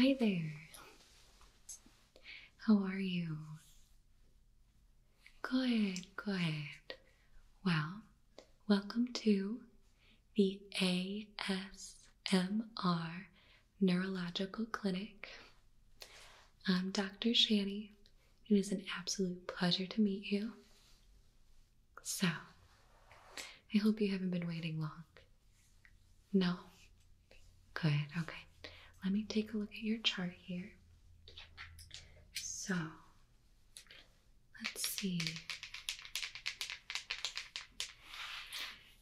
Hi there. How are you? Good, good. Well, welcome to the ASMR Neurological Clinic. I'm Dr. Shani. It is an absolute pleasure to meet you. So, I hope you haven't been waiting long. No? Good, okay. Let me take a look at your chart here. So, let's see.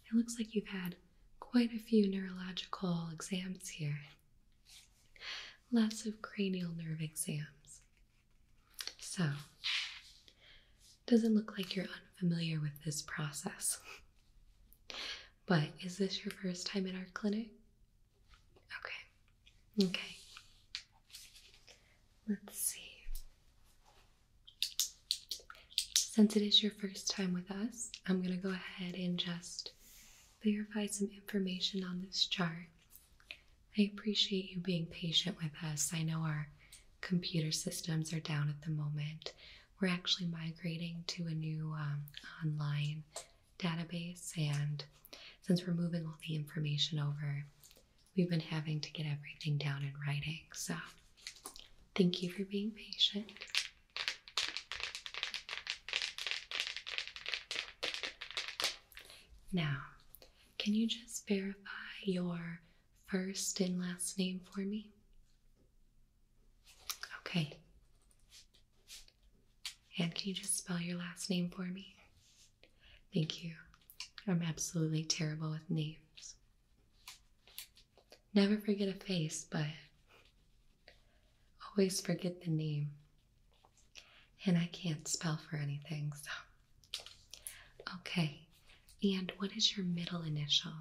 It looks like you've had quite a few neurological exams here. Lots of cranial nerve exams. So, doesn't look like you're unfamiliar with this process. But is this your first time in our clinic? Okay. Let's see. Since it is your first time with us, I'm going to go ahead and just verify some information on this chart. I appreciate you being patient with us. I know our computer systems are down at the moment. We're actually migrating to a new online database, and since we're moving all the information over, we've been having to get everything down in writing. So thank you for being patient. Now, can you just verify your first and last name for me? Okay. And can you just spell your last name for me? Thank you. I'm absolutely terrible with names. Never forget a face, but always forget the name. And I can't spell for anything, so. Okay. And what is your middle initial?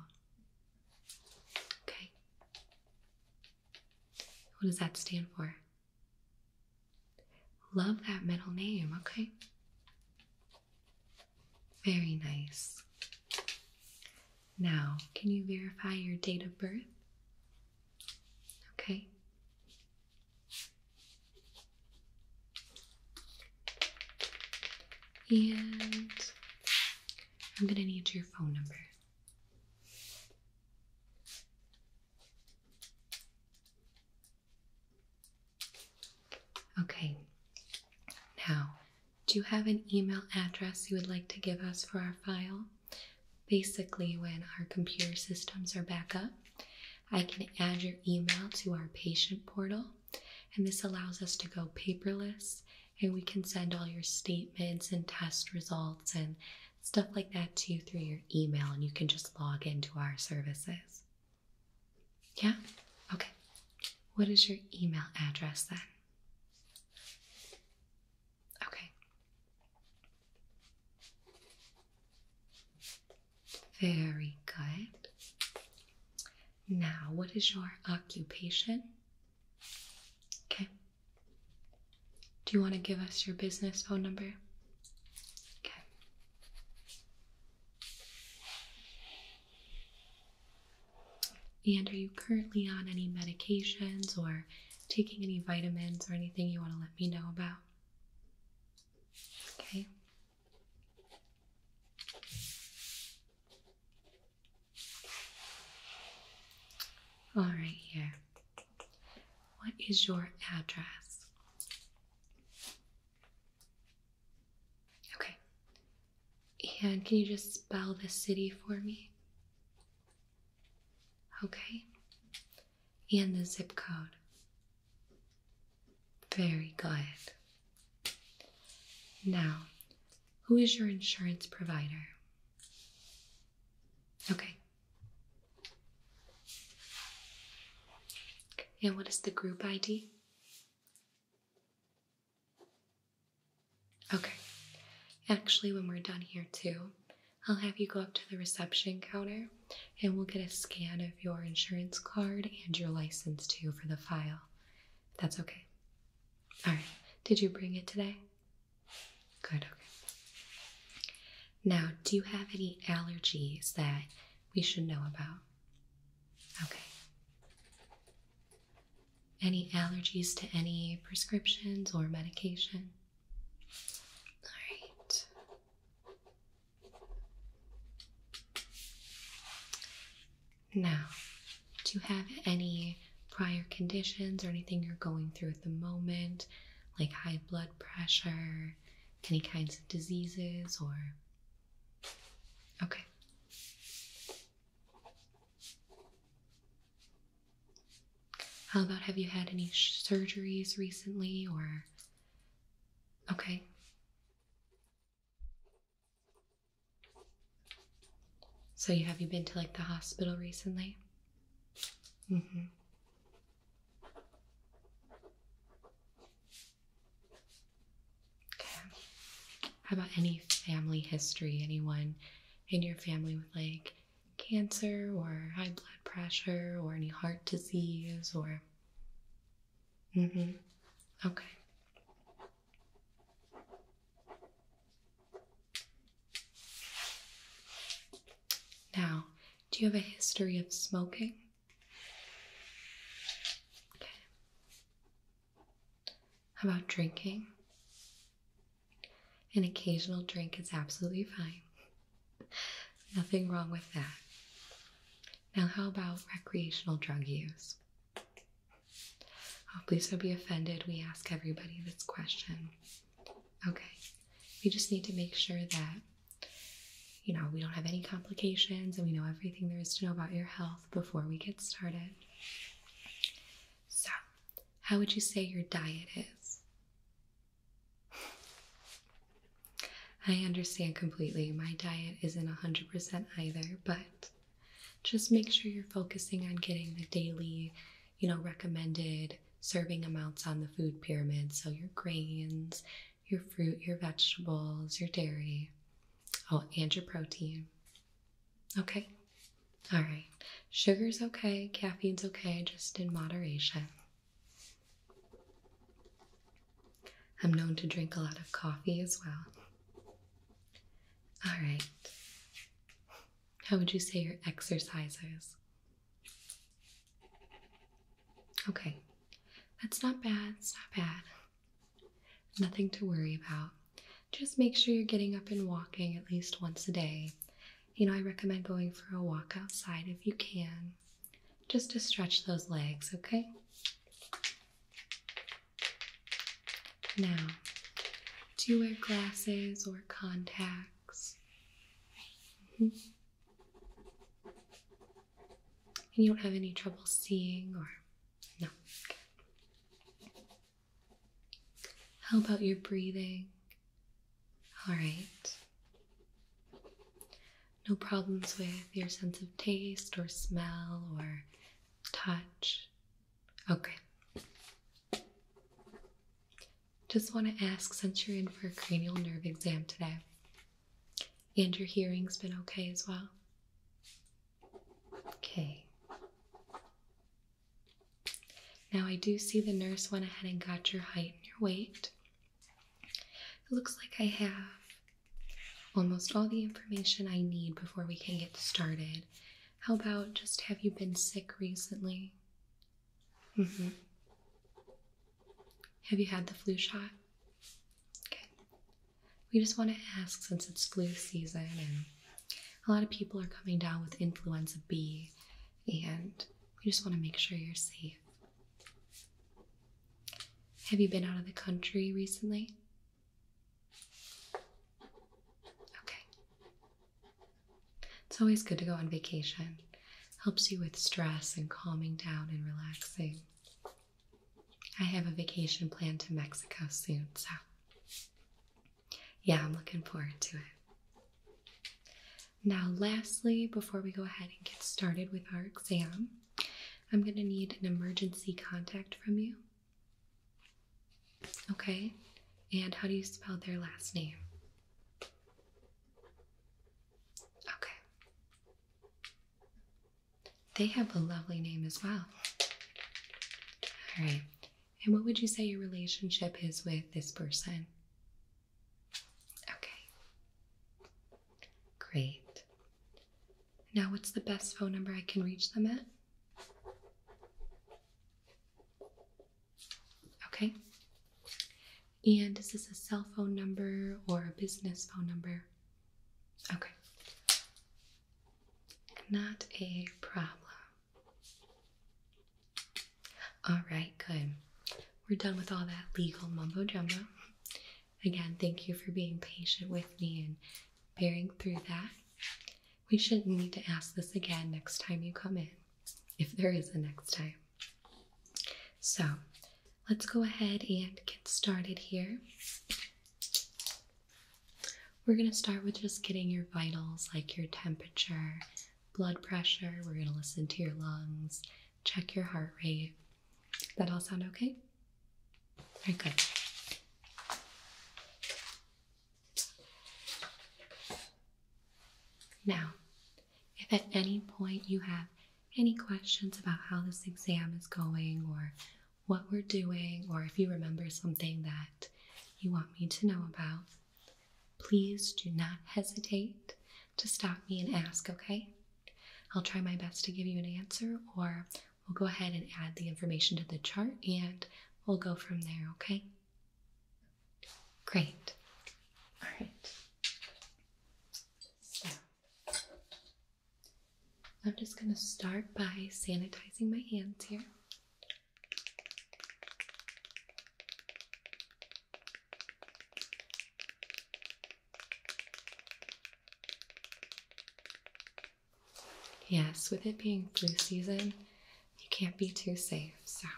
Okay. What does that stand for? Love that middle name, okay. Very nice. Now, can you verify your date of birth? Okay. And I'm going to need your phone number. Okay. Now, do you have an email address you would like to give us for our file? Basically, when our computer systems are back up, I can add your email to our patient portal, and this allows us to go paperless, and we can send all your statements and test results and stuff like that to you through your email, and you can just log into our services. Yeah? Okay. What is your email address then? Okay. Very good. Now, what is your occupation? Okay. Do you want to give us your business phone number? Okay. And are you currently on any medications or taking any vitamins or anything you want to let me know about? Okay. All right, here. What is your address? Okay. And can you just spell the city for me? Okay. And the zip code. Very good. Now, who is your insurance provider? Okay. And what is the group ID? Okay. Actually, when we're done here too, I'll have you go up to the reception counter and we'll get a scan of your insurance card and your license too for the file. If that's okay. All right. Did you bring it today? Good, okay. Now, do you have any allergies that we should know about? Okay. Any allergies to any prescriptions or medication? Alright. Now, do you have any prior conditions or anything you're going through at the moment, like high blood pressure, any kinds of diseases, or? Okay. How about, have you had any surgeries recently, or? Okay. So have you been to like the hospital recently? Mm-hmm. Okay. How about any family history? Anyone in your family with like cancer or high blood pressure or any heart disease or? Mm-hmm. Okay. Now, do you have a history of smoking? Okay. How about drinking? An occasional drink is absolutely fine. Nothing wrong with that. Now, how about recreational drug use? Oh, please don't be offended. We ask everybody this question. Okay. We just need to make sure that, we don't have any complications and we know everything there is to know about your health before we get started. So, how would you say your diet is? I understand completely. My diet isn't 100% either, but just make sure you're focusing on getting the daily, recommended serving amounts on the food pyramid. So your grains, your fruit, your vegetables, your dairy, and your protein. Okay? All right. Sugar's okay, caffeine's okay, just in moderation. I'm known to drink a lot of coffee as well. All right. How would you say your exercise is? Okay. That's not bad. It's not bad. Nothing to worry about. Just make sure you're getting up and walking at least once a day. I recommend going for a walk outside if you can, just to stretch those legs, okay? Now, do you wear glasses or contacts? And you don't have any trouble seeing, or? No. Okay. How about your breathing? All right. No problems with your sense of taste or smell or touch? Okay. Just want to ask, since you're in for a cranial nerve exam today, and your hearing's been okay as well? Okay. Now I do see the nurse went ahead and got your height and your weight. It looks like I have almost all the information I need before we can get started. How about just, have you been sick recently? Mm-hmm. Have you had the flu shot? Okay. We just want to ask, since it's flu season and a lot of people are coming down with influenza B, and we just want to make sure you're safe. Have you been out of the country recently? Okay. It's always good to go on vacation. Helps you with stress and calming down and relaxing. I have a vacation planned to Mexico soon, so yeah, I'm looking forward to it. Now, lastly, before we go ahead and get started with our exam, I'm going to need an emergency contact from you. Okay, and how do you spell their last name? Okay. They have a lovely name as well. All right, and what would you say your relationship is with this person? Okay. Great. Now, what's the best phone number I can reach them at? okay? And is this a cell phone number or a business phone number? Okay. Not a problem. All right, good. We're done with all that legal mumbo jumbo. Again, thank you for being patient with me and bearing through that. We shouldn't need to ask this again next time you come in, if there is a next time. So, let's go ahead and get started here. We're going to start with just getting your vitals, like your temperature, blood pressure. We're going to listen to your lungs, check your heart rate. That all sound okay? Very good. Now, if at any point you have any questions about how this exam is going or what we're doing, or if you remember something that you want me to know about, please do not hesitate to stop me and ask, okay? I'll try my best to give you an answer, or we'll go ahead and add the information to the chart and we'll go from there, okay? Great. All right. So, I'm just going to start by sanitizing my hands here. Yes, with it being flu season, you can't be too safe, so.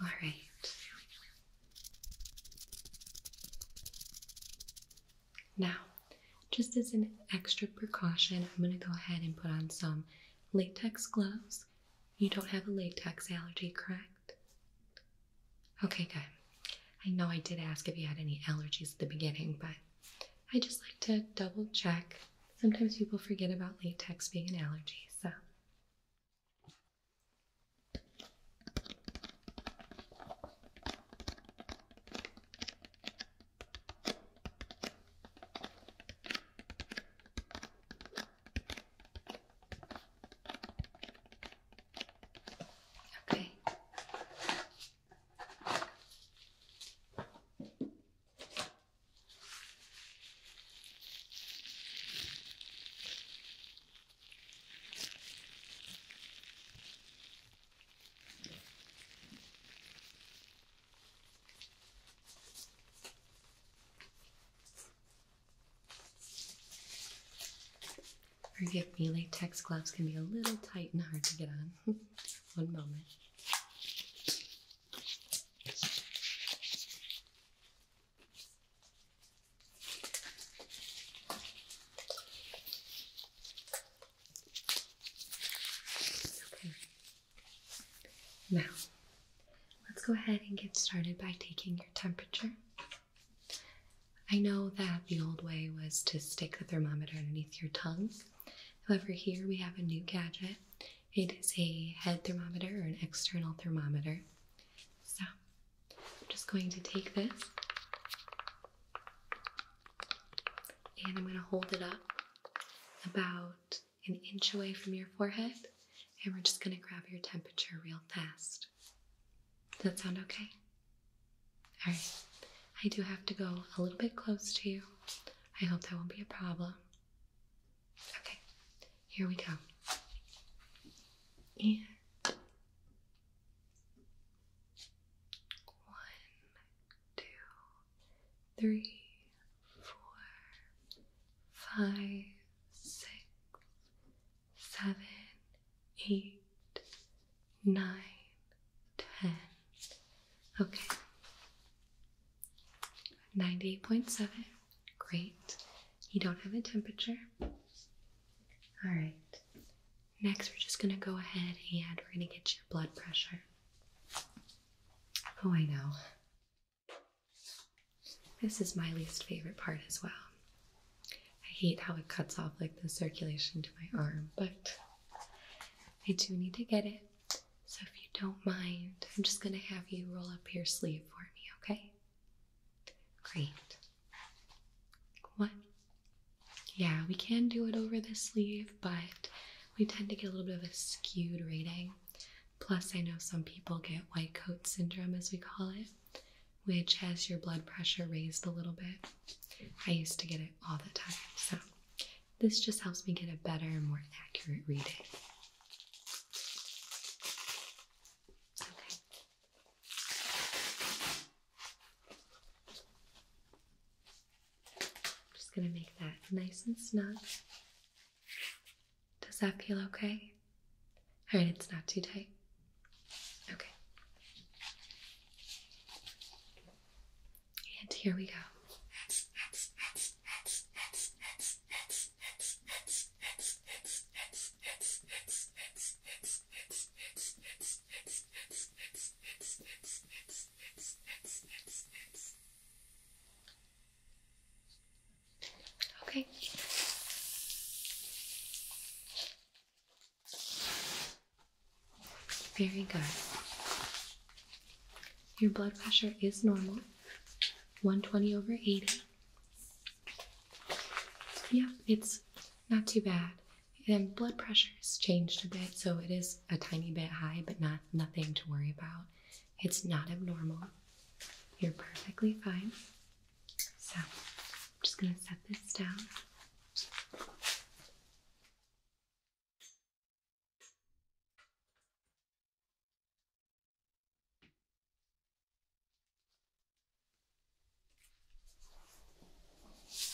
All right. Now, just as an extra precaution, I'm going to go ahead and put on some latex gloves. You don't have a latex allergy, correct? Okay, good. I know I did ask if you had any allergies at the beginning, but I just like to double check. Sometimes people forget about latex being an allergy, so. Okay. Forgive me, latex gloves can be a little tight and hard to get on. One moment. Okay. Now, let's go ahead and get started by taking your temperature. I know that the old way was to stick the thermometer underneath your tongue. However, here we have a new gadget. It is a head thermometer or an external thermometer. So, I'm just going to take this and I'm going to hold it up about an inch away from your forehead, and we're just going to grab your temperature real fast. Does that sound okay? All right. I do have to go a little bit close to you. I hope that won't be a problem. Okay, here we go. And 1, 2, 3, 4, 5, 6, 7, 8, 9, 10. Okay. 98.7. Great. You don't have a temperature. All right. Next, we're just going to go ahead and we're going to get your blood pressure. Oh, I know. This is my least favorite part as well. I hate how it cuts off like the circulation to my arm, but I do need to get it. So if you don't mind, I'm just going to have you roll up your sleeve for me, okay? Great. What? Yeah, we can do it over the sleeve, but we tend to get a little bit of a skewed rating. Plus, I know some people get white coat syndrome, as we call it, which has your blood pressure raised a little bit. I used to get it all the time, so this just helps me get a better and more accurate reading. Okay. Just gonna make that nice and snug. Does that feel okay? Alright, it's not too tight. Okay. And here we go. Okay. Very good. Your blood pressure is normal, 120/80. Yeah, it's not too bad. And blood pressure has changed a bit, so it is a tiny bit high, but nothing to worry about. It's not abnormal. You're perfectly fine. So, I'm just going to set this down.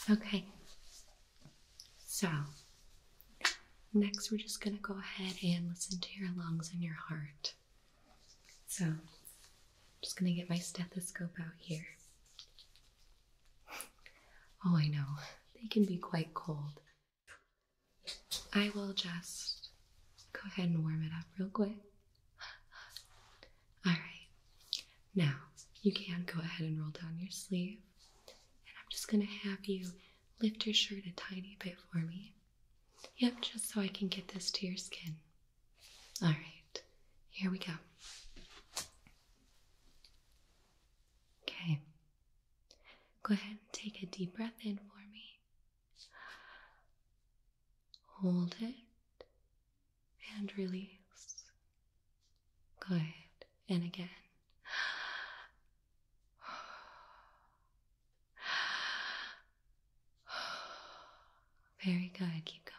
Okay, so next we're just going to go ahead and listen to your lungs and your heart. So, I'm just going to get my stethoscope out here. Oh, I know, they can be quite cold. I will just go ahead and warm it up real quick. Alright, now you can go ahead and roll down your sleeve. And I'm just going to have you lift your shirt a tiny bit for me. Yep, just so I can get this to your skin. Alright, here we go. Okay, go ahead and take a deep breath in for me. Hold it and release. Good, and again. Very good, keep going.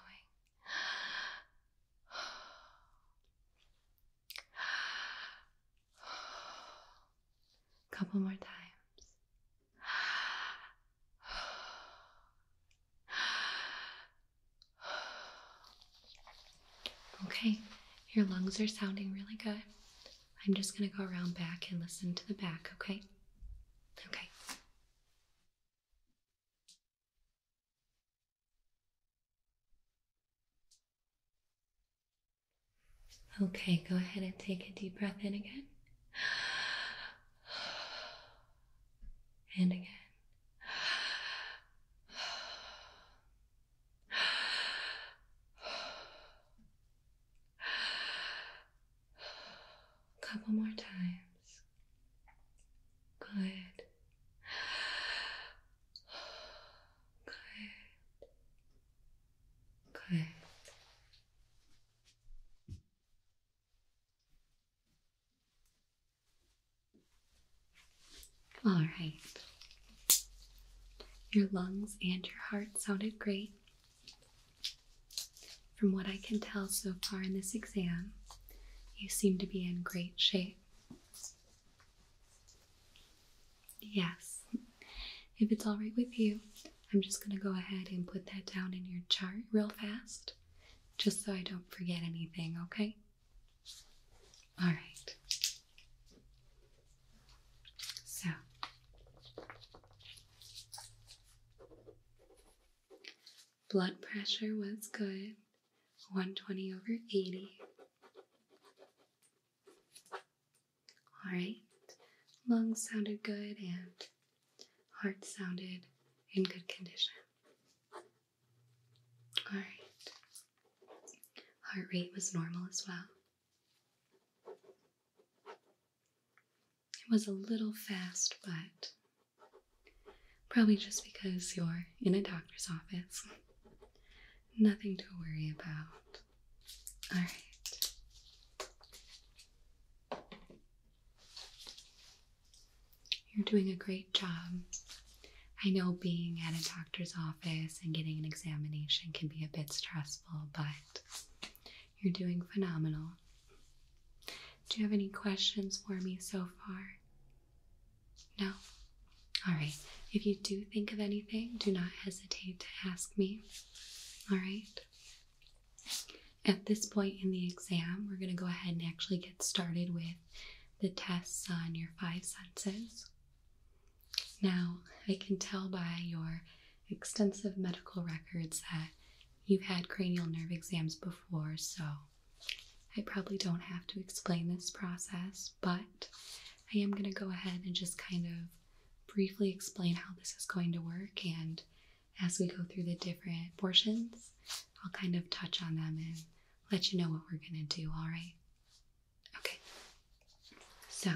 Couple more times. Okay, your lungs are sounding really good. I'm just going to go around back and listen to the back, okay? Okay. Okay, go ahead and take a deep breath in again. And again. Couple more times. Good. Good. Good. All right. Your lungs and your heart sounded great. From what I can tell so far in this exam, you seem to be in great shape. Yes. If it's all right with you, I'm just going to go ahead and put that down in your chart real fast, just so I don't forget anything, okay? All right. So, blood pressure was good, 120/80. All right. Lungs sounded good and heart sounded in good condition. All right. Heart rate was normal as well. was a little fast, but probably just because you're in a doctor's office. Nothing to worry about. Alright. You're doing a great job. I know being at a doctor's office and getting an examination can be a bit stressful, but you're doing phenomenal. Do you have any questions for me so far? No? Alright. If you do think of anything, do not hesitate to ask me. Alright? At this point in the exam, we're going to go ahead and actually get started with the tests on your 5 senses. Now, I can tell by your extensive medical records that you've had cranial nerve exams before, so I probably don't have to explain this process, but I am going to go ahead and just kind of briefly explain how this is going to work, and as we go through the different portions, I'll kind of touch on them and let you know what we're going to do, alright? Okay. So,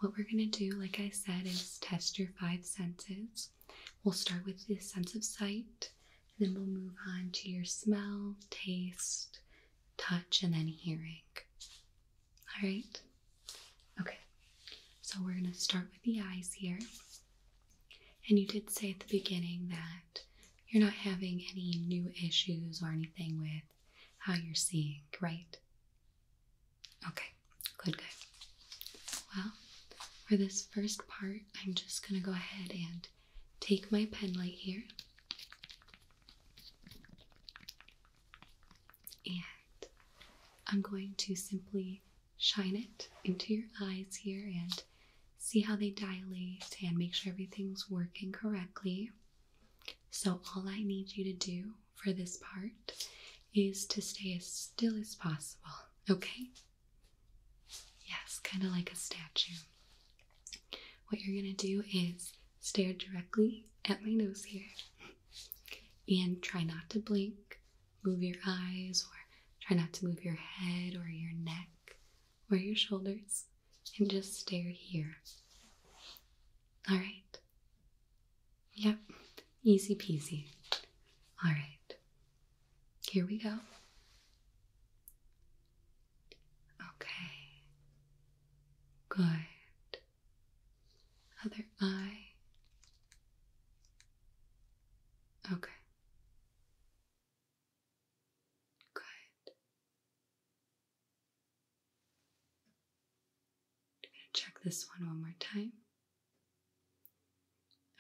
what we're going to do, like I said, is test your 5 senses. We'll start with the sense of sight, and then we'll move on to your smell, taste, touch, and then hearing. Alright? Okay. So we're going to start with the eyes here. And you did say at the beginning that you're not having any new issues or anything with how you're seeing, right? Okay, good. Well, for this first part, I'm just going to go ahead and take my pen light here. And I'm going to simply shine it into your eyes here and see how they dilate and make sure everything's working correctly. So all I need you to do for this part is to stay as still as possible, okay? Yes, kind of like a statue. What you're going to do is stare directly at my nose here and try not to blink, move your eyes, or try not to move your head or your neck or your shoulders, and just stare here. Alright? Yep, easy peasy. Alright, here we go. Okay, good. Other eye. Okay. Good. I'm going to check this one more time.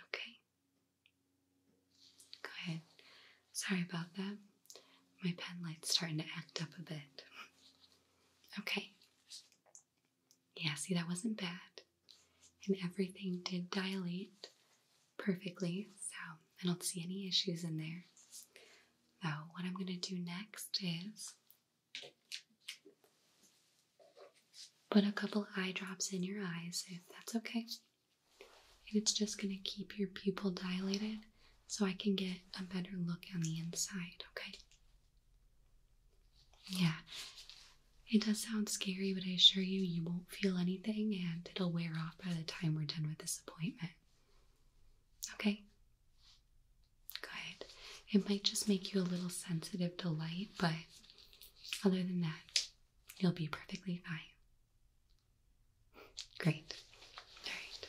Okay. Go ahead. Sorry about that. My pen light's starting to act up a bit. Okay. Yeah, see, that wasn't bad. And everything did dilate perfectly, so I don't see any issues in there. Now, what I'm going to do next is put a couple eye drops in your eyes, if that's okay. And it's just going to keep your pupil dilated so I can get a better look on the inside, okay? Yeah, it does sound scary, but I assure you, you won't feel anything and it'll wear off by the time we're done with this appointment. Okay? Good. It might just make you a little sensitive to light, but other than that, you'll be perfectly fine. Great. Alright.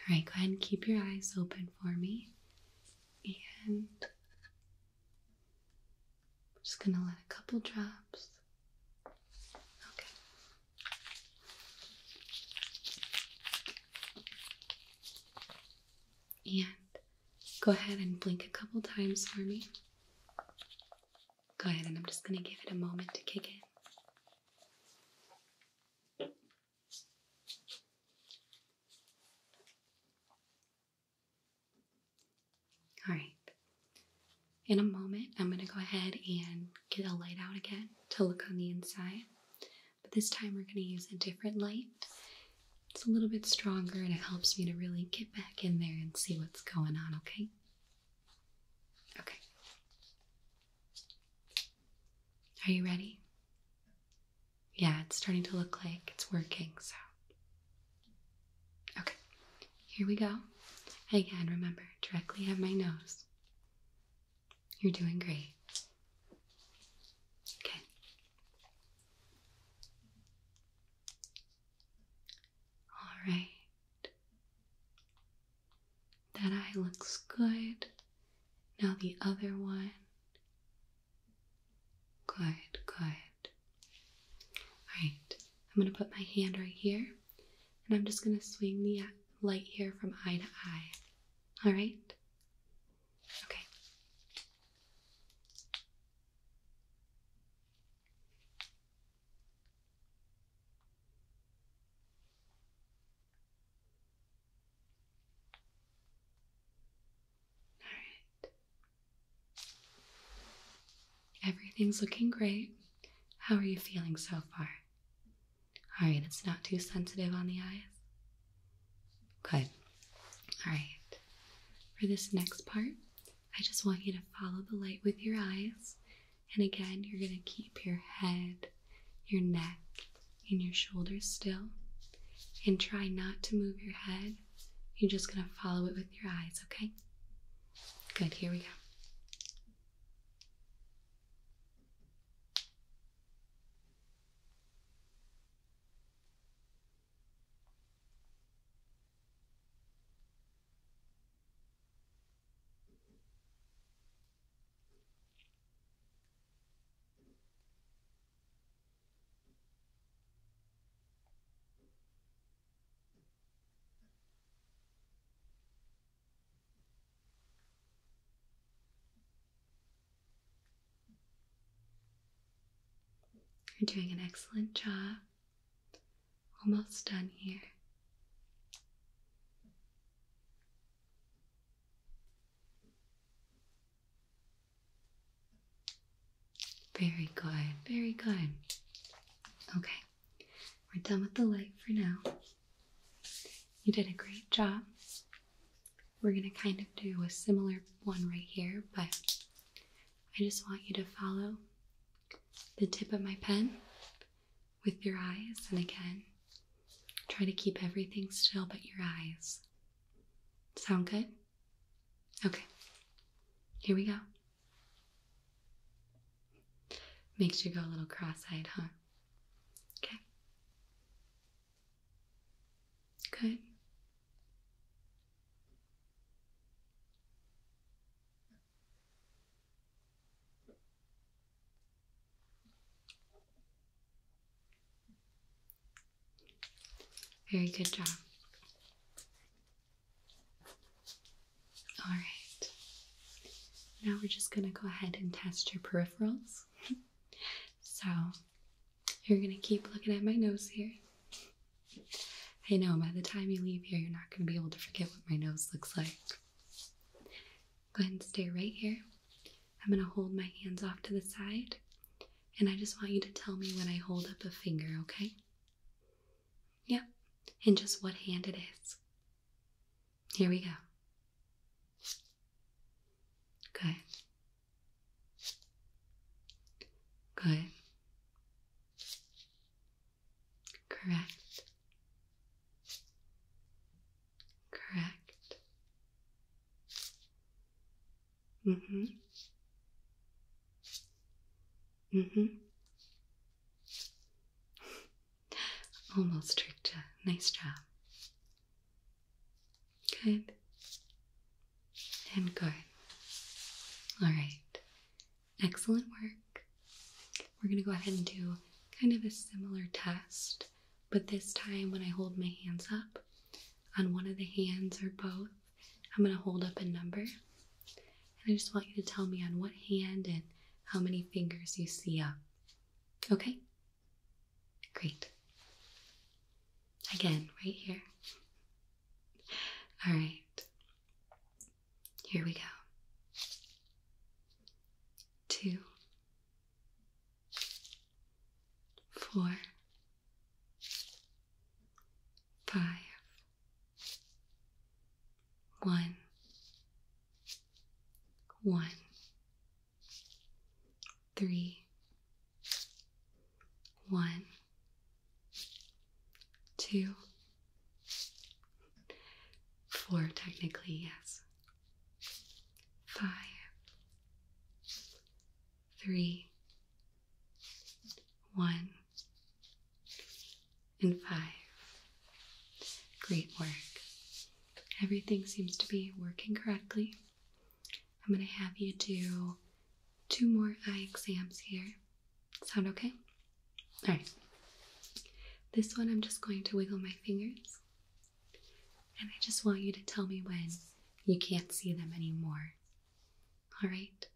Alright, go ahead and keep your eyes open for me. And I'm just going to let a couple drops. Okay. And go ahead and blink a couple times for me. Go ahead, and I'm just going to give it a moment to kick in. Alright. In a moment, I'm going to go ahead and get a light out again to look on the inside. But this time we're going to use a different light. It's a little bit stronger and it helps me to really get back in there and see what's going on, okay? Okay. Are you ready? Yeah, it's starting to look like it's working, so. Okay, here we go. Again, remember, directly at my nose. You're doing great. Okay. All right. That eye looks good. Now the other one. Good, good. Alright, I'm going to put my hand right here, and I'm just going to swing the light here from eye to eye. Alright? Okay. Alright. Everything's looking great. How are you feeling so far? Alright, it's not too sensitive on the eyes? Good. Alright. For this next part, I just want you to follow the light with your eyes. And again, you're going to keep your head, your neck, and your shoulders still. And try not to move your head. You're just going to follow it with your eyes, okay? Good, here we go. You're doing an excellent job. Almost done here. Very good, very good. Okay, we're done with the light for now. You did a great job. We're going to kind of do a similar one right here, but I just want you to follow the tip of my pen with your eyes, and again, try to keep everything still but your eyes. Sound good? Okay, here we go. Makes you go a little cross-eyed, huh? Okay. Good. Very good job. All right. Now we're just going to go ahead and test your peripherals. So, you're going to keep looking at my nose here. I know, by the time you leave here, you're not going to be able to forget what my nose looks like. Go ahead and stay right here. I'm going to hold my hands off to the side, and I just want you to tell me when I hold up a finger, okay? Yep, and just what hand it is. Here we go. Good. Good. Correct. Correct. Mm-hmm. Mm-hmm. Almost tricked you. Nice job. Good. And good. All right. Excellent work. We're going to go ahead and do kind of a similar test, but this time when I hold my hands up, on one of the hands or both, I'm going to hold up a number. And I just want you to tell me on what hand and how many fingers you see up. Okay? Great. Again, right here. All right. Here we go. 2, 4, 5, 1, 3, 1, 2, 4, technically, yes. 5, 3, 1, and 5. Great work. Everything seems to be working correctly. I'm going to have you do 2 more eye exams here. Sound okay? Alright. This one I'm just going to wiggle my fingers. And I just want you to tell me when you can't see them anymore. Alright?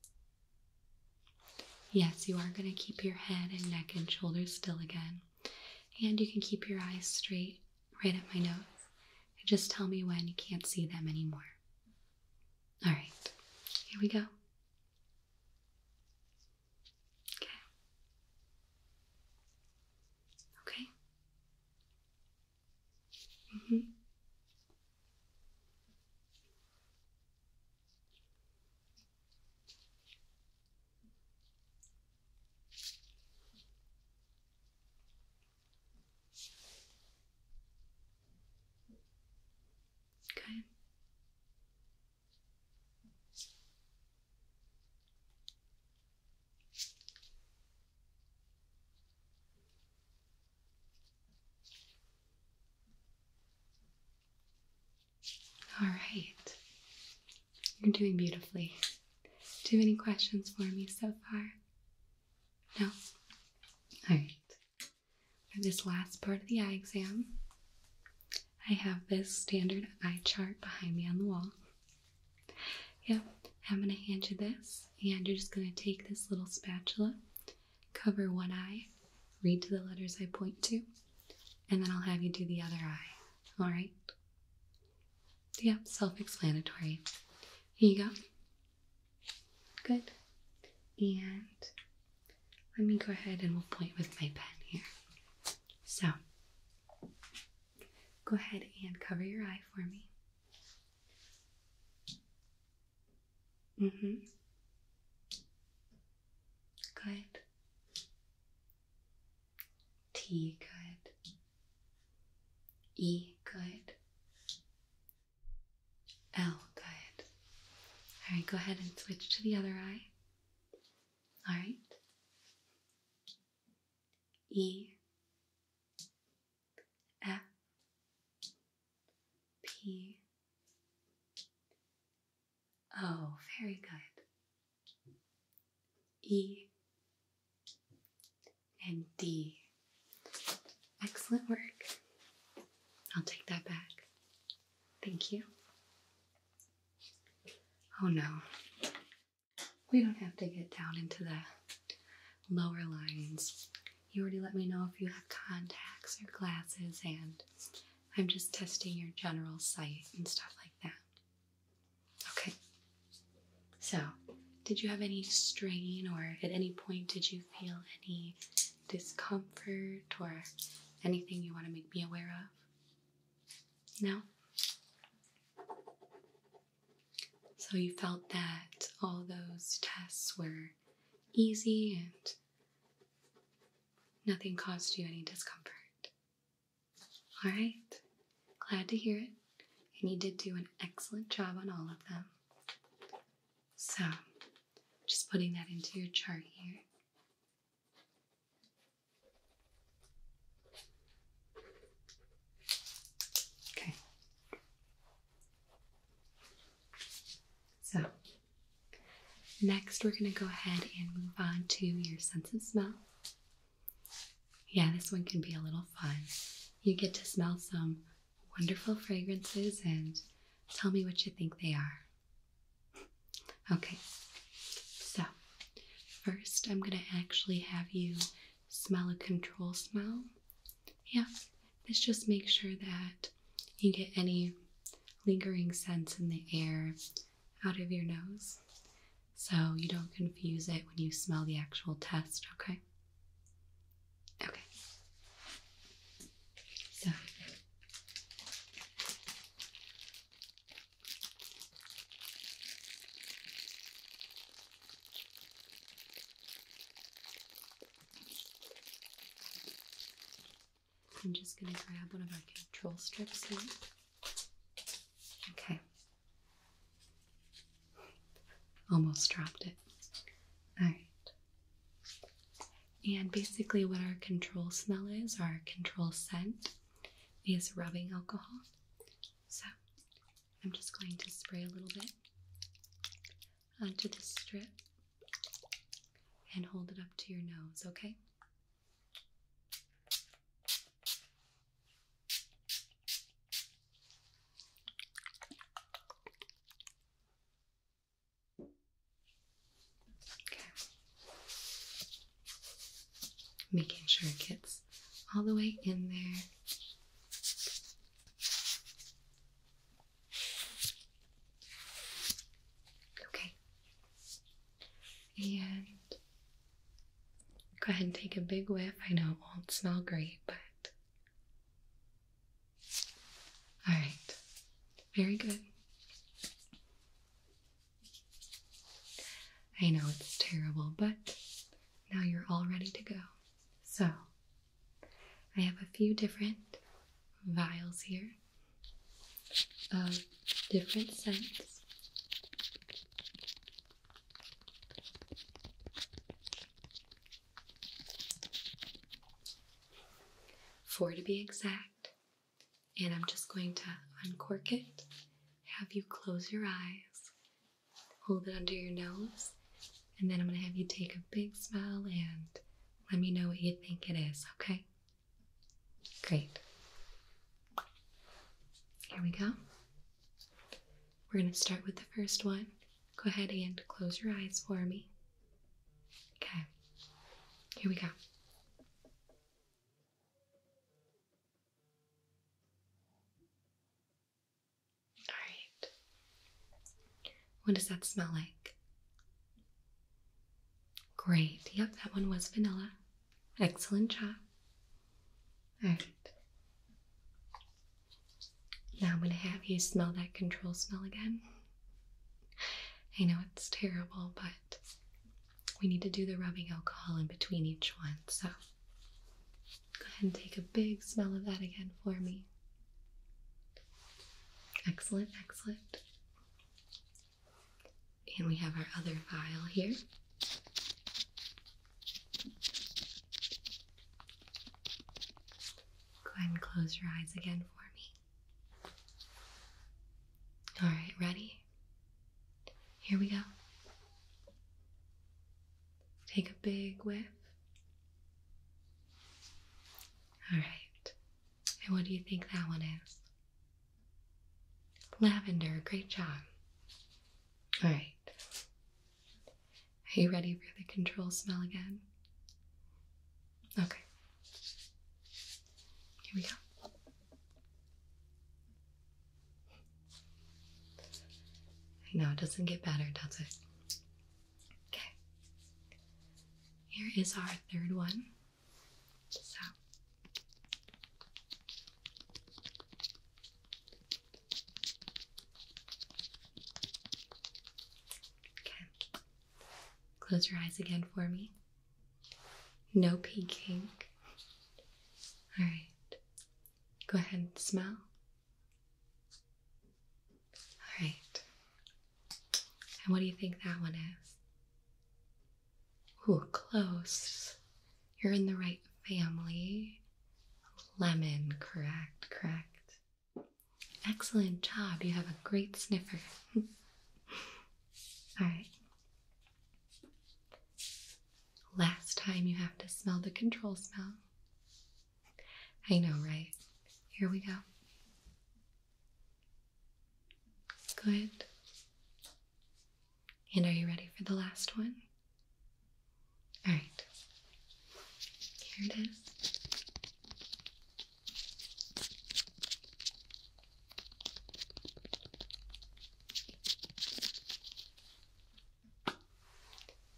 Yes, you are going to keep your head and neck and shoulders still again. And you can keep your eyes straight right at my nose. And just tell me when you can't see them anymore. Alright, here we go. Okay. Okay. Good. All right. You're doing beautifully. Do you have any questions for me so far? No? All right. For this last part of the eye exam, I have this standard eye chart behind me on the wall. Yep, I'm going to hand you this, and you're just going to take this little spatula, cover one eye, read to the letters I point to, and then I'll have you do the other eye. All right? Yep, self-explanatory. Here you go. Good. And let me go ahead and we'll point with my pen here. So, go ahead and cover your eye for me. Good. T, good. E, good. L, good. Alright, go ahead and switch to the other eye. Alright. E, F, P, O, very good. E, and D. Excellent work. I'll take that back. Thank you. Oh no. We don't have to get down into the lower lines. You already let me know if you have contacts or glasses, and I'm just testing your general sight and stuff like that. Okay. So, did you have any strain, or at any point did you feel any discomfort or anything you want to make me aware of? No? So you felt that all those tests were easy and nothing caused you any discomfort. Alright, glad to hear it. And you did do an excellent job on all of them. So, just putting that into your chart here. Okay. So, next we're going to go ahead and move on to your sense of smell. Yeah, this one can be a little fun. You get to smell some wonderful fragrances and tell me what you think they are. Okay, so first I'm going to actually have you smell a control smell. Yeah, this just makes sure that you get any lingering scents in the air out of your nose, so you don't confuse it when you smell the actual test, okay? Okay. So, I'm just going to grab one of our control strips here. Okay. Almost dropped it. Alright. And basically what our control smell is, or our control scent, is rubbing alcohol. So I'm just going to spray a little bit onto the strip and hold it up to your nose, okay? Making sure it gets all the way in there. Okay. And go ahead and take a big whiff. I know it won't smell great, but all right. Very good. I know it's terrible, but now you're all ready to go. So, I have a few different vials here of different scents. 4 to be exact. And I'm just going to uncork it, have you close your eyes, hold it under your nose, and then I'm going to have you take a big smell and let me know what you think it is, okay? Great. Here we go. We're going to start with the first one. Go ahead and close your eyes for me. Okay. Here we go. Alright. What does that smell like? Great. Yep, that one was vanilla. Excellent job. Alright. Now I'm going to have you smell that control smell again. I know it's terrible, but we need to do the rubbing alcohol in between each one. So go ahead and take a big smell of that again for me. Excellent, excellent. And we have our other vial here. Go ahead and close your eyes again for me. All right, ready? Here we go. Take a big whiff. All right. And what do you think that one is? Lavender. Great job. All right. Are you ready for the control smell again? Okay. Here we go. I know it doesn't get better, does it? Okay. Here is our third one. So. Okay. Close your eyes again for me. No peeking. All right. Go ahead and smell. All right. And what do you think that one is? Ooh, close. You're in the right family. Lemon, correct, correct. Excellent job. You have a great sniffer. All right. Last time you have to smell the control smell. I know, right? Here we go. Good. And are you ready for the last one? All right. Here it is.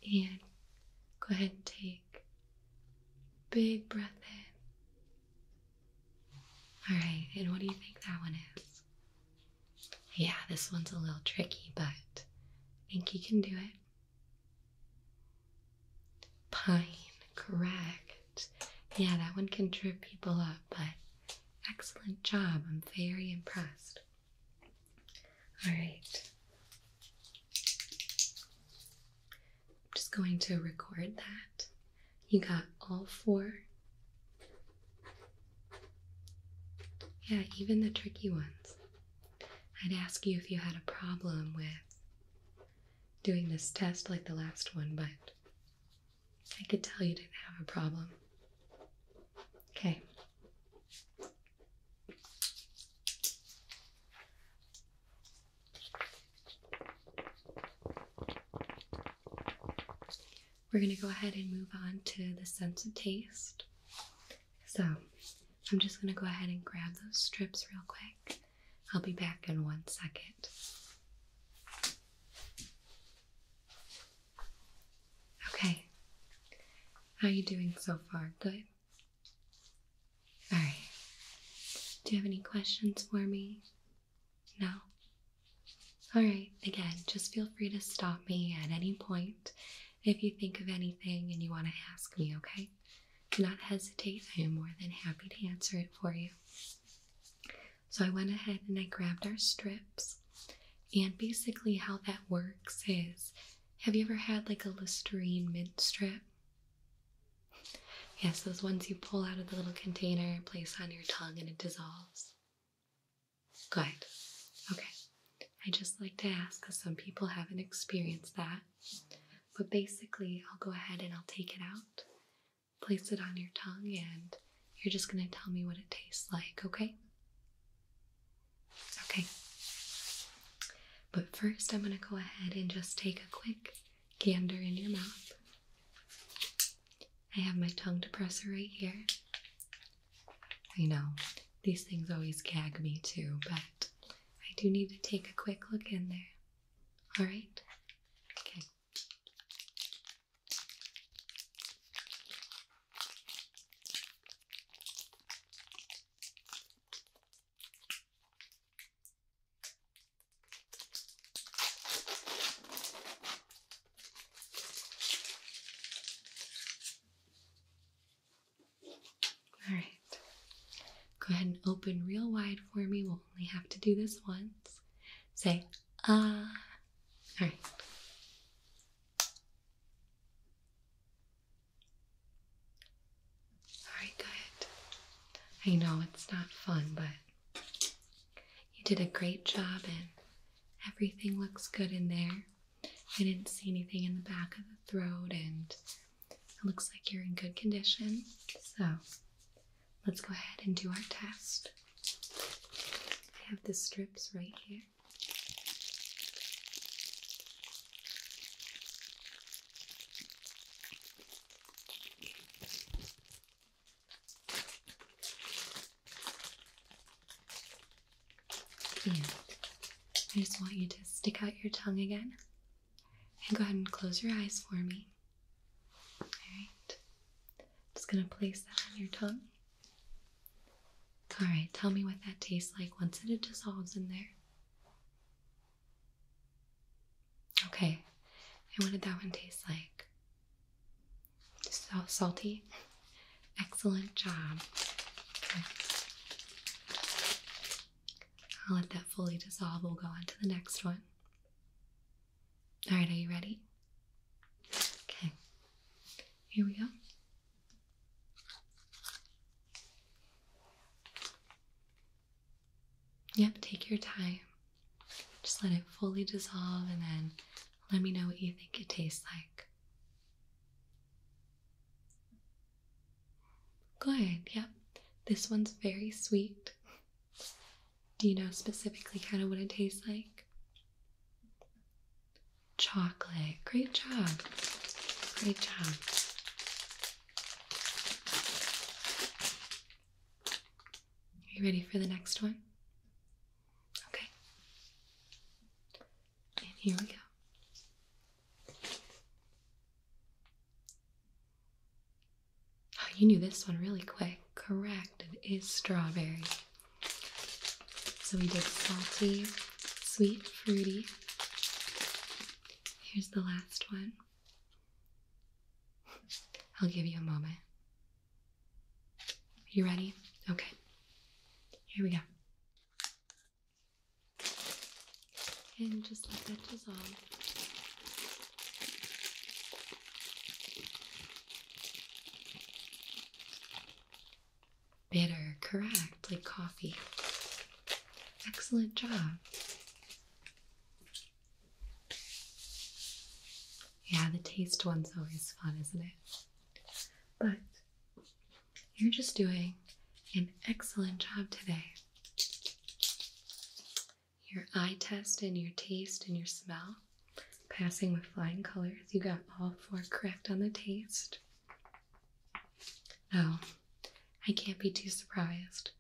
And go ahead and take a big breath in. All right, and what do you think that one is? Yeah, this one's a little tricky, but I think you can do it. Pine, correct. Yeah, that one can trip people up, but excellent job. I'm very impressed. All right. I'm just going to record that. You got all 4. Yeah, even the tricky ones. I'd ask you if you had a problem with doing this test like the last one, but I could tell you didn't have a problem. Okay. We're going to go ahead and move on to the sense of taste. So, I'm just going to go ahead and grab those strips real quick. I'll be back in 1 second. Okay. How are you doing so far? Good? Alright. Do you have any questions for me? No? Alright, again, just feel free to stop me at any point if you think of anything and you want to ask me, okay? Do not hesitate. I am more than happy to answer it for you. So I went ahead and I grabbed our strips. And basically how that works is, have you ever had like a Listerine mint strip? Yes, those ones you pull out of the little container, place on your tongue, and it dissolves. Good. Okay. I just like to ask because some people haven't experienced that. But basically, I'll go ahead and I'll take it out, place it on your tongue, and you're just going to tell me what it tastes like, okay? Okay. But first, I'm going to go ahead and just take a quick gander in your mouth. I have my tongue depressor right here. I know, these things always gag me too, but I do need to take a quick look in there. Alright? Okay. Alright. Go ahead and open real wide for me. We'll only have to do this once. Say, ah. Alright. Alright, good. I know it's not fun, but you did a great job and everything looks good in there. I didn't see anything in the back of the throat and it looks like you're in good condition. So, let's go ahead and do our test. I have the strips right here. And I just want you to stick out your tongue again and go ahead and close your eyes for me. Alright. Just gonna place that on your tongue. Alright, tell me what that tastes like once it dissolves in there. Okay, and what did that one taste like? So salty? Excellent job. Okay. I'll let that fully dissolve. We'll go on to the next one. Alright, are you ready? Okay, here we go. Yep, take your time. Just let it fully dissolve and then let me know what you think it tastes like. Good, yep. This one's very sweet. Do you know specifically kind of what it tastes like? Chocolate. Great job. Great job. Are you ready for the next one? Okay. And here we go. Oh, you knew this one really quick. Correct. It is strawberry. So we did salty, sweet, fruity. Here's the last one. I'll give you a moment. You ready? Okay. Here we go. And just let that dissolve. Bitter, correct, like coffee. Excellent job. Yeah, the taste one's always fun, isn't it? But you're just doing an excellent job today. Your eye test and your taste and your smell, passing with flying colors. You got all 4 correct on the taste. Oh, I can't be too surprised.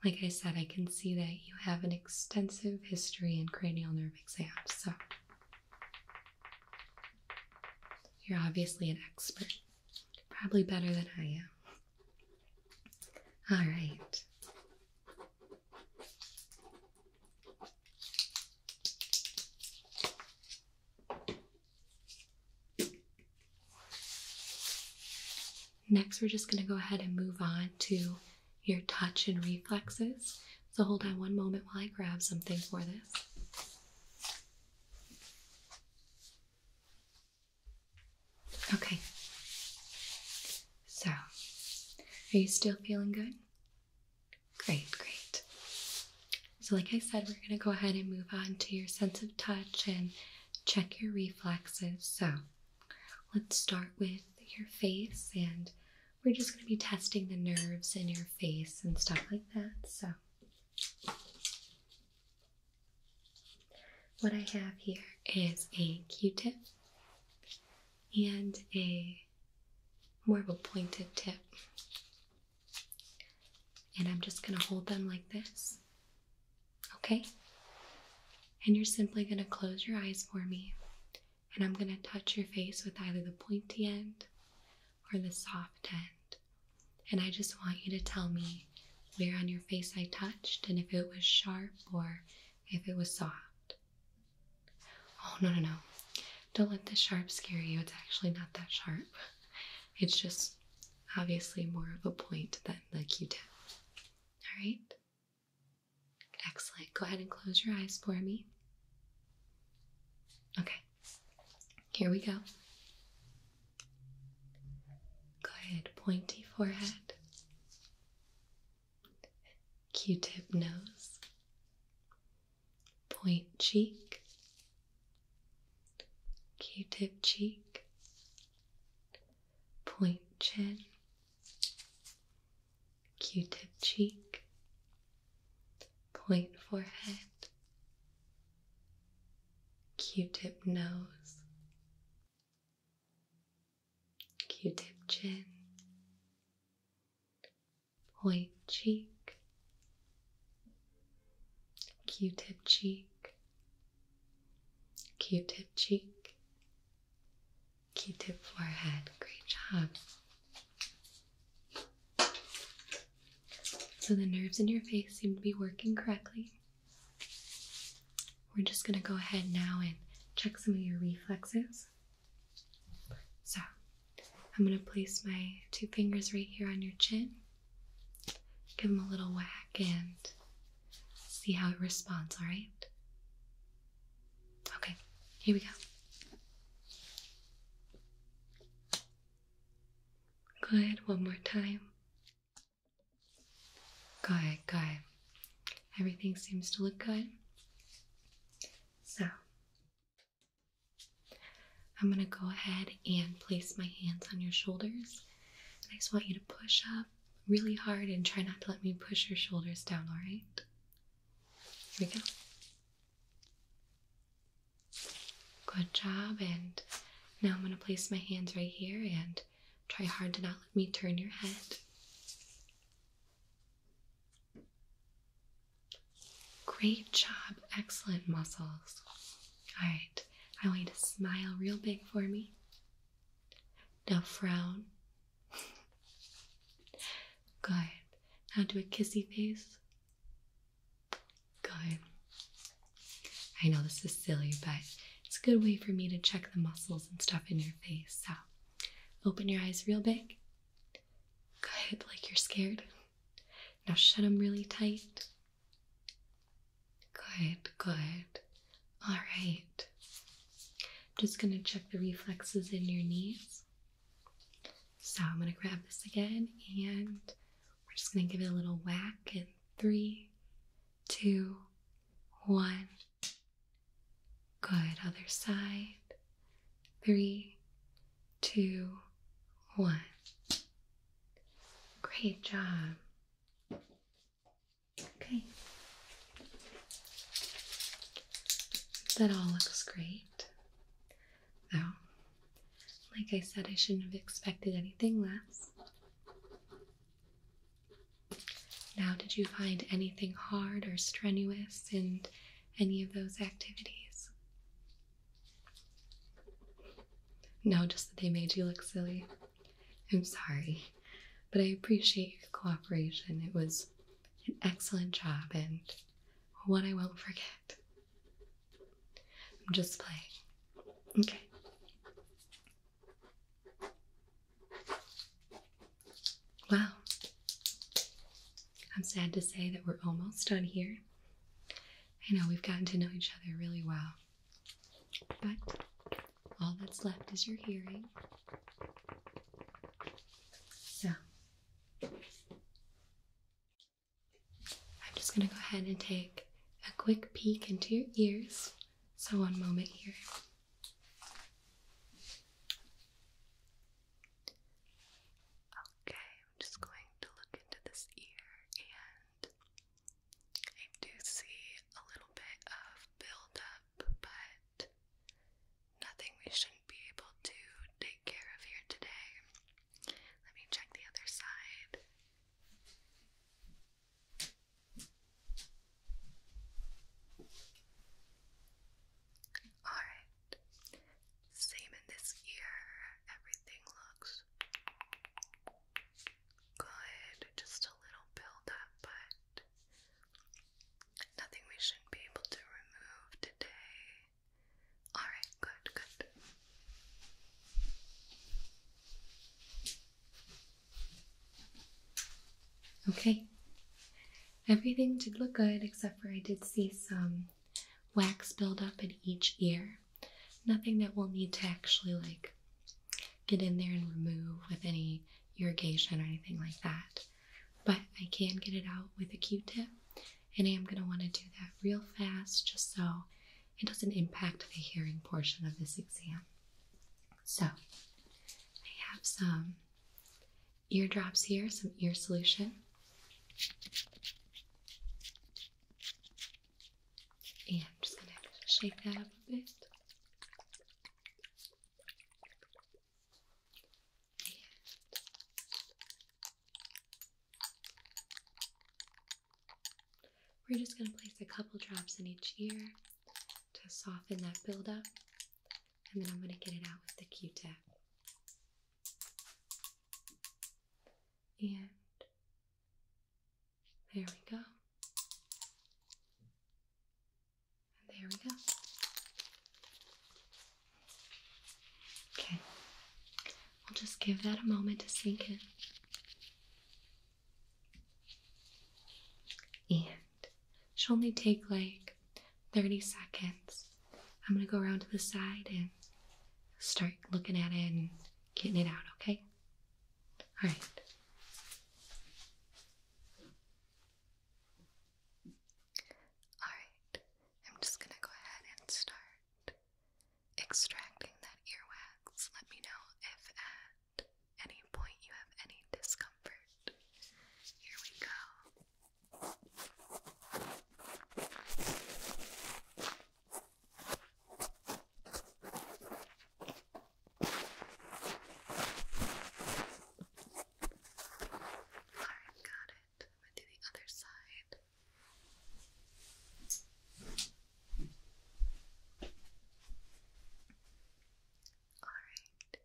Like I said, I can see that you have an extensive history in cranial nerve exams, so you're obviously an expert. Probably better than I am. All right. Next, we're just going to go ahead and move on to your touch and reflexes. So hold on one moment while I grab something for this. Okay. So, are you still feeling good? Great, great. So like I said, we're going to go ahead and move on to your sense of touch and check your reflexes. So let's start with your face, and we're just going to be testing the nerves in your face and stuff like that. So what I have here is a Q-tip and a more of a pointed tip. And I'm just going to hold them like this. Okay? And you're simply going to close your eyes for me. And I'm going to touch your face with either the pointy end or the soft end. And I just want you to tell me where on your face I touched and if it was sharp or if it was soft. Oh, no, no, no. Don't let the sharp scare you. It's actually not that sharp. It's just obviously more of a point than the Q-tip. All right? Excellent. Go ahead and close your eyes for me. Okay. Here we go. Good. Pointy forehead. Q-tip nose. Point cheek. Q-tip cheek. Point chin. Q-tip cheek. Point forehead. Q-tip nose. Q-tip chin. Point cheek. Q-tip cheek. Q-tip cheek. Q-tip forehead. Great job. So the nerves in your face seem to be working correctly. We're just going to go ahead now and check some of your reflexes. So I'm going to place my 2 fingers right here on your chin. Give them a little whack and see how it responds, all right? Okay, here we go. Good, one more time. Good, good. Everything seems to look good. So, I'm going to go ahead and place my hands on your shoulders. And I just want you to push up really hard and try not to let me push your shoulders down, all right? Here we go. Good job. And now I'm going to place my hands right here and try hard to not let me turn your head. Great job. Excellent muscles. All right. I want you to smile real big for me. Now frown. Good. Now do a kissy face. Good. I know this is silly, but it's a good way for me to check the muscles and stuff in your face. So open your eyes real big. Good, like you're scared. Now shut them really tight. Good, good. All right. Just gonna check the reflexes in your knees. So I'm gonna grab this again and we're just gonna give it a little whack in 3, 2, 1. Good. Other side. 3, 2, 1. Great job. Okay. That all looks great. Though, like I said, I shouldn't have expected anything less. Now, did you find anything hard or strenuous in any of those activities? No, just that they made you look silly. I'm sorry, but I appreciate your cooperation. It was an excellent job and one I won't forget. I'm just playing. Okay. Well, I'm sad to say that we're almost done here. I know we've gotten to know each other really well, but all that's left is your hearing. So, I'm just going to go ahead and take a quick peek into your ears. So one moment here. Okay, I'm just going to look into this ear and I do see a little bit of buildup, but nothing we shouldn't be able to take care of here today. Let me check the other side. Alright, same in this ear. Everything looks good. Just a little buildup, but nothing we shouldn't be able to remove today. Alright, good, good. Okay. Everything did look good, except for I did see some wax buildup in each ear. Nothing that we'll need to actually get in there and remove with any irrigation or anything like that. But I can get it out with a Q-tip, and I am going to want to do that real fast just so it doesn't impact the hearing portion of this exam. So, I have some eardrops here, some ear solution. And I'm just going to shake that up a bit. We're just going to place a couple drops in each ear to soften that buildup, and then I'm going to get it out with the Q-tip. And there we go. And there we go. Okay. We'll just give that a moment to sink in. And should only take 30 seconds. I'm going to go around to the side and start looking at it and getting it out, okay? All right. All right. I'm just going to go ahead and start extracting that earwax. Let me know if at any point you have any discomfort. Here we go. Alright, got it. I'm gonna do the other side. Alright.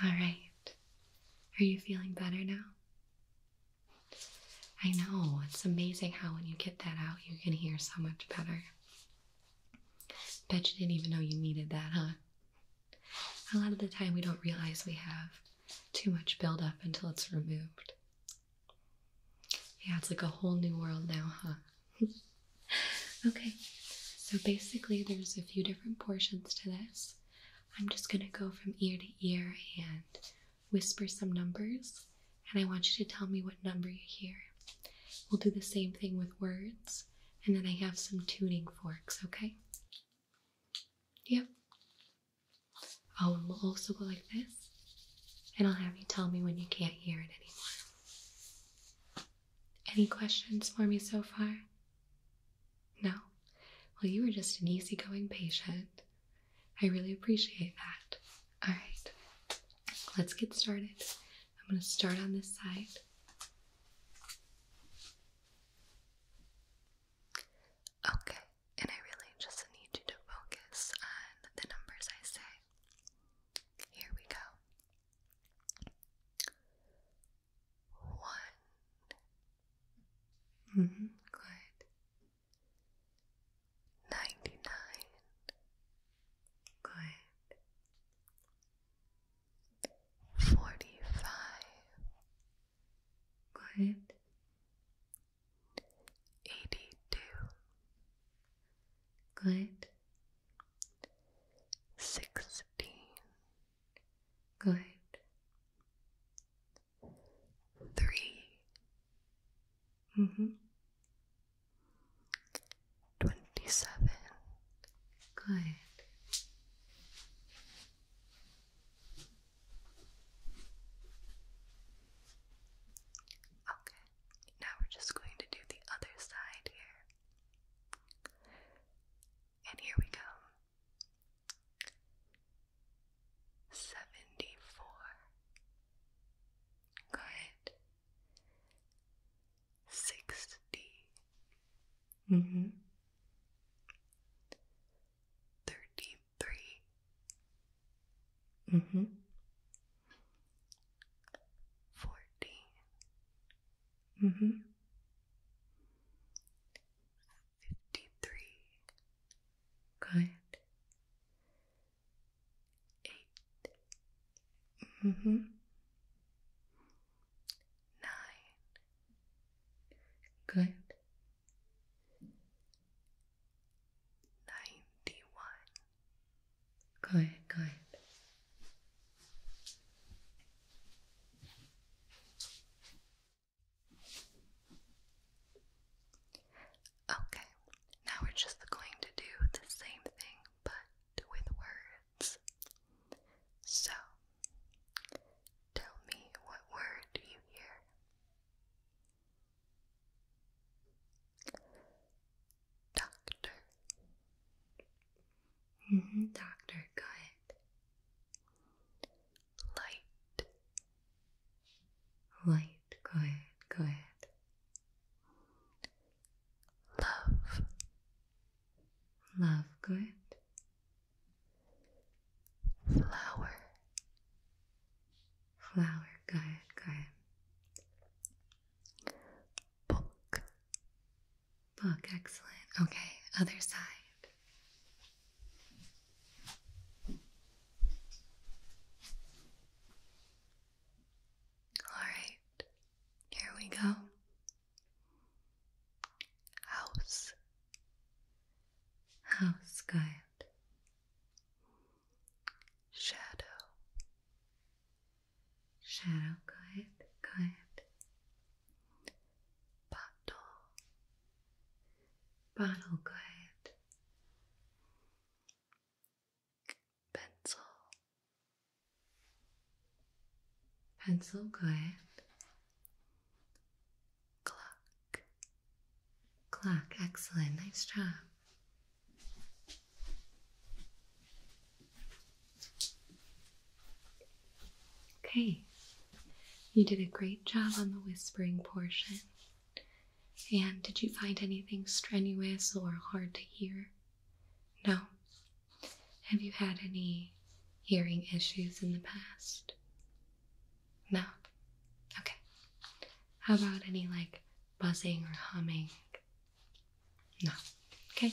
All right. Are you feeling better now? I know, it's amazing how when you get that out, you can hear so much better. Bet you didn't even know you needed that, huh? A lot of the time we don't realize we have too much buildup until it's removed. Yeah, it's like a whole new world now, huh? Okay, so basically there's a few different portions to this. I'm just gonna go from ear to ear and whisper some numbers, and I want you to tell me what number you hear. We'll do the same thing with words, and then I have some tuning forks, okay? Yep. Oh, and we'll also go like this, and I'll have you tell me when you can't hear it anymore. Any questions for me so far? No? Well, you were just an easygoing patient. I really appreciate that. All right, let's get started. I'm going to start on this side. Okay, and I really just need you to focus on the numbers I say. Here we go. 1. Good. 99. Good. 45. Good. 82. Good. 16. Good. 3. 27. Good. Okay, now we're just going to do the other side here. And here we go. 74. Good. 60. 33. 14. 53. Good. 8. 9. Good. 91. Good, good. Okay, now we're just going to do the same thing, but with words. So, tell me what word do you hear? Doctor. Doctor, good. Light. Light, good, good. Love. Love, good. Flower. Flower, good, good. Book. Book, excellent. Okay, other side. Alright, here we go. House. House, good. Shadow. Shadow, good, good. Bottle. Bottle, good. Pencil. Pencil, good. Clock. Clock, excellent, nice job. Okay, you did a great job on the whispering portion. And did you find anything strenuous or hard to hear? No? Have you had any hearing issues in the past? No? Okay. How about any like buzzing or humming? No. Okay.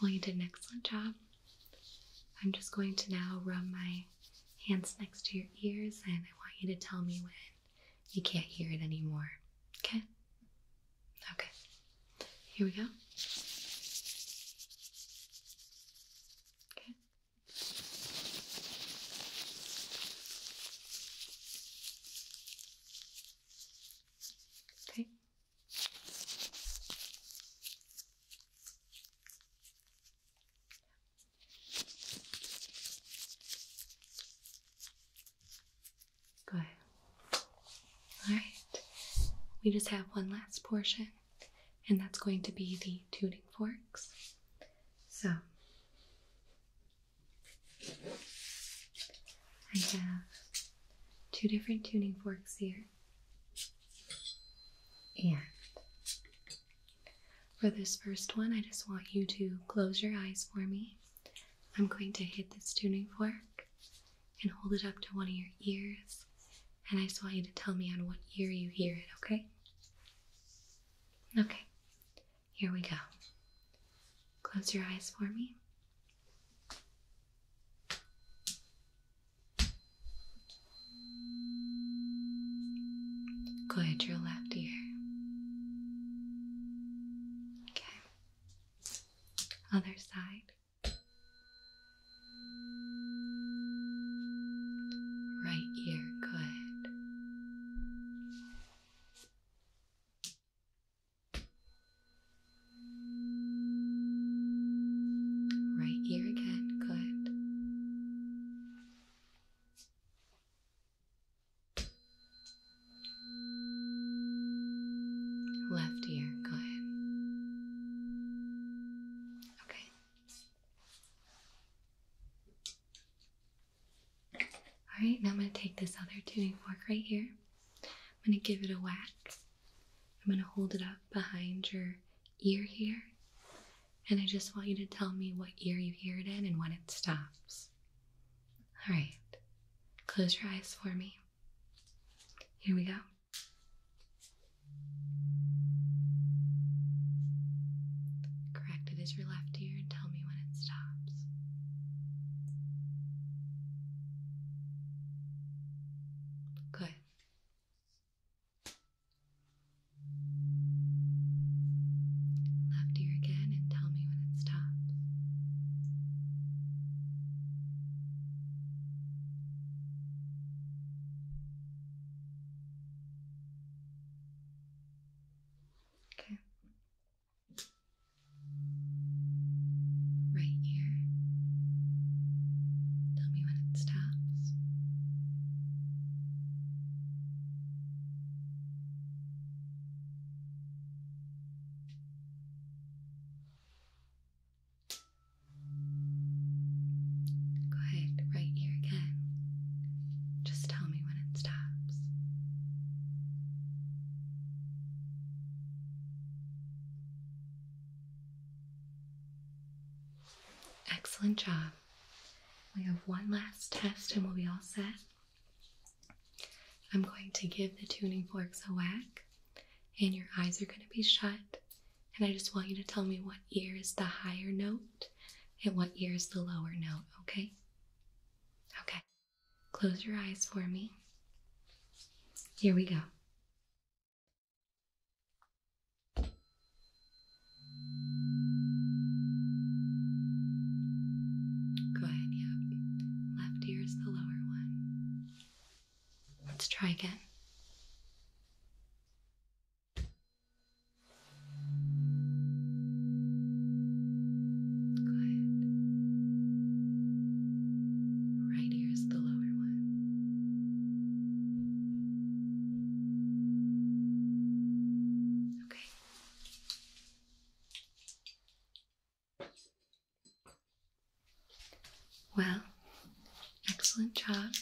Well, you did an excellent job. I'm just going to now rub my hands next to your ears, and I want you to tell me when you can't hear it anymore. Okay? Okay. Here we go. Okay. Okay. Good. All right. We just have one last portion, and that's going to be the tuning forks. So, I have 2 different tuning forks here. And for this first one, I just want you to close your eyes for me. I'm going to hit this tuning fork and hold it up to one of your ears. And I just want you to tell me on what ear you hear it, okay? Okay, here we go. Close your eyes for me. Good, your left ear. Okay. Other side. Right ear, good. Right ear again, good. Left ear, good. Okay. Alright, now I'm going to take this other tuning fork right here. I'm going to give it a whack. I'm going to hold it up behind your ear here. And I just want you to tell me what ear you hear it in and when it stops. Alright. Close your eyes for me. Here we go. Correct, it is your left ear, and tell me when it stops. Good. Left ear again, and tell me when it stops. Okay. Right ear. Tell me when it stops. Go ahead, right ear again. Just tell me when it stops. Excellent job. We have one last test and we'll be all set. I'm going to give the tuning forks a whack, and your eyes are going to be shut. And I just want you to tell me what ear is the higher note and what ear is the lower note, okay? Okay. Close your eyes for me. Here we go. Good, yep. Left ear is the lower one. Let's try again. Well, excellent job.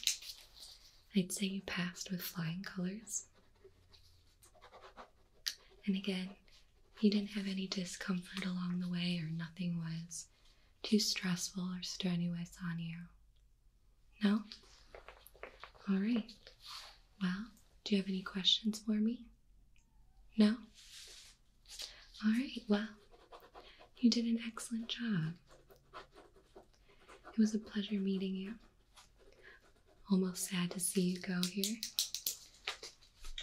I'd say you passed with flying colors. And again, you didn't have any discomfort along the way, or nothing was too stressful or strenuous on you. No? Alright. Well, Do you have any questions for me? No? Alright, well, you did an excellent job. It was a pleasure meeting you. Almost sad to see you go here.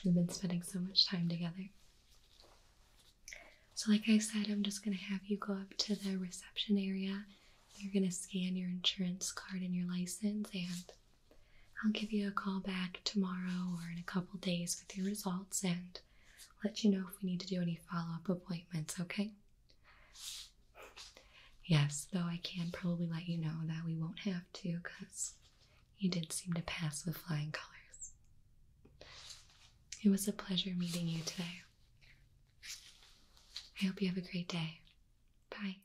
We've been spending so much time together. So like I said, I'm just going to have you go up to the reception area. You're going to scan your insurance card and your license, and I'll give you a call back tomorrow or in a couple days with your results and let you know if we need to do any follow-up appointments, okay? Yes, though I can probably let you know that we won't have to because you did seem to pass with flying colors. It was a pleasure meeting you today. I hope you have a great day. Bye.